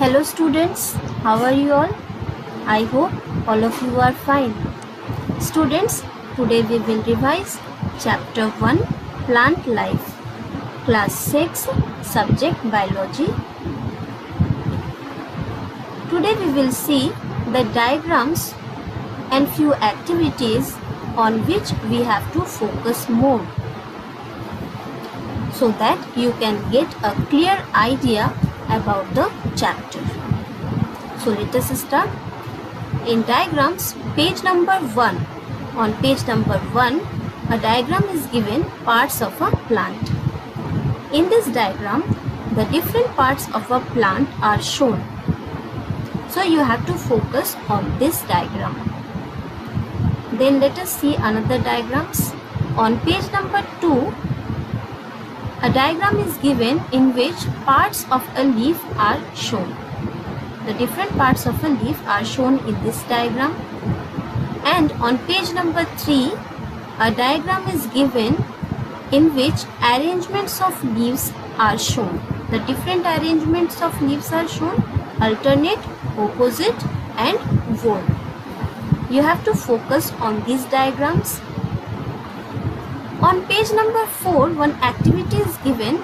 Hello students, how are you all? I hope all of you are fine. Students, today we will revise chapter 1 Plant Life, class 6, subject Biology. Today we will see the diagrams and few activities on which we have to focus more, so that you can get a clear idea about the chapter. So let us start. In diagrams, page number 1. On page number 1, a diagram is given parts of a plant. In this diagram, the different parts of a plant are shown. So you have to focus on this diagram. Then let us see another diagrams. On page number 2, a diagram is given in which parts of a leaf are shown. The different parts of a leaf are shown in this diagram. And on page number 3, a diagram is given in which arrangements of leaves are shown. The different arrangements of leaves are shown: alternate, opposite and whorl. You have to focus on these diagrams. On page number 4, one activity is given,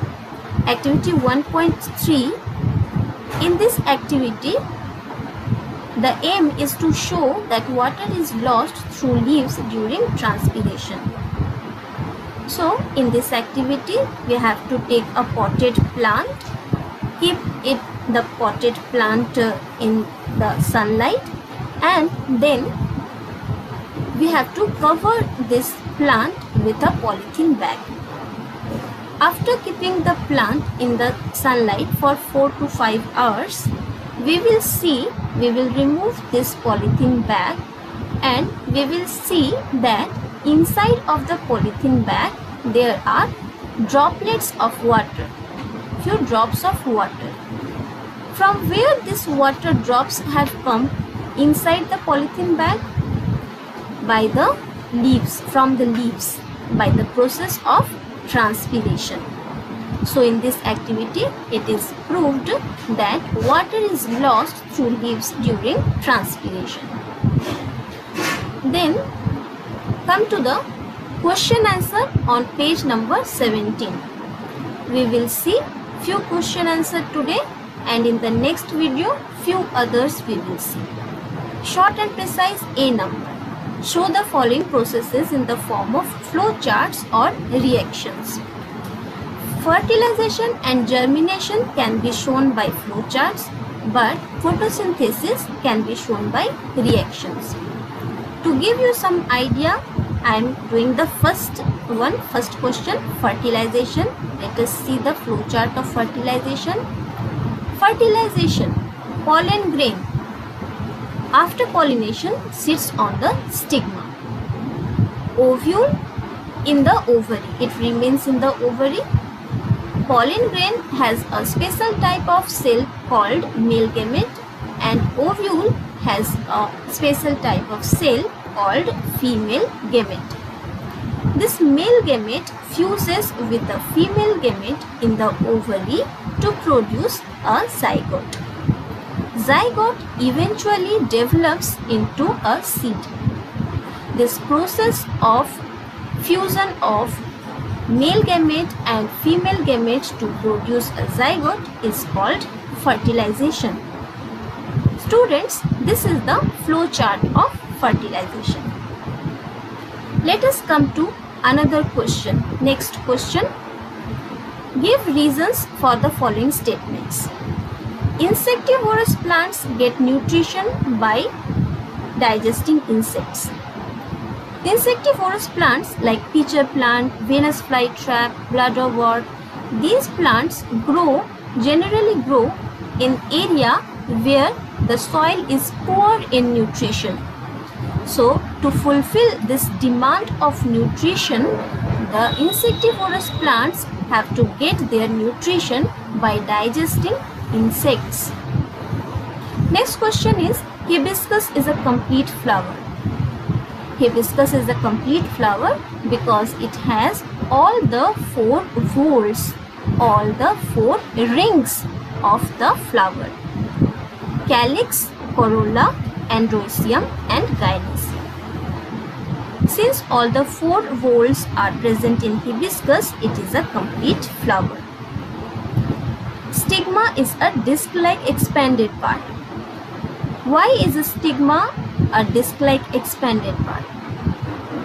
activity 1.3. In this activity, the aim is to show that water is lost through leaves during transpiration. So, in this activity, we have to take a potted plant, keep the potted plant in the sunlight, and then we have to cover this plant with a polythene bag. After keeping the plant in the sunlight for 4 to 5 hours, we will remove this polythene bag, and we will see that inside of the polythene bag there are droplets of water, few drops of water. From where this water drops have come inside the polythene bag? By the leaves, from the leaves, by the process of transpiration. So in this activity, it is proved that water is lost through leaves during transpiration. Then come to the question answer on page number 17. We will see few question answer today, and in the next video few others we will see. Short and precise A number. Show the following processes in the form of flow charts or reactions. Fertilization and germination can be shown by flow charts, but photosynthesis can be shown by reactions. To give you some idea, I am doing the first question, fertilization. Let us see the flow chart of fertilization. Fertilization, pollen grain, after pollination, sits on the stigma. Ovule in the ovary, it remains in the ovary. Pollen grain has a special type of cell called male gamete, and ovule has a special type of cell called female gamete. This male gamete fuses with the female gamete in the ovary to produce a zygote. Zygote eventually develops into a seed. This process of fusion of male gamete and female gamete to produce a zygote is called fertilization. Students, this is the flow chart of fertilization. Let us come to another question. Next question. Give reasons for the following statements. Insectivorous plants get nutrition by digesting insects. Insectivorous plants like pitcher plant, Venus flytrap, bladderwort, these plants generally grow in area where the soil is poor in nutrition. So to fulfill this demand of nutrition, the insectivorous plants have to get their nutrition by digesting insects. Next question is, hibiscus is a complete flower. Hibiscus is a complete flower because it has all the 4 whorls, all the 4 rings of the flower. calyx, corolla, androecium and gynoecium. Since all the 4 whorls are present in hibiscus, it is a complete flower. Stigma is a disc-like expanded part. Why is a stigma a disc-like expanded part?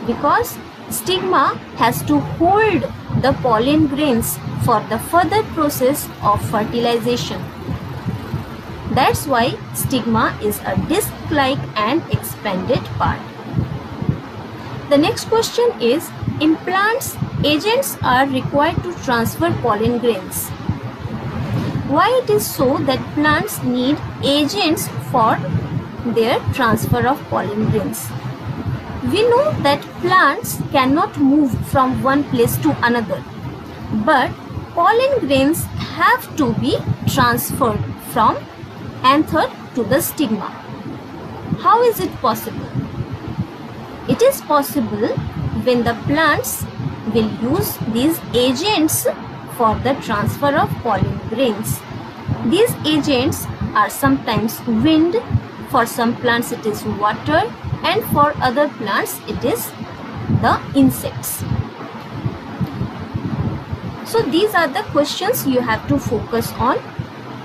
Because stigma has to hold the pollen grains for the further process of fertilization. That's why stigma is a disc-like and expanded part. The next question is, in plants, agents are required to transfer pollen grains. Why it is so that plants need agents for their transfer of pollen grains? We know that plants cannot move from one place to another, but pollen grains have to be transferred from anther to the stigma. How is it possible? It is possible when the plants will use these agents for the transfer of pollen grains. These agents are sometimes wind, for some plants it is water, and for other plants it is the insects. So these are the questions you have to focus on,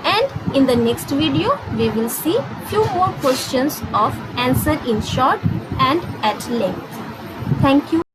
and in the next video we will see few more questions of answer in short and at length. Thank you.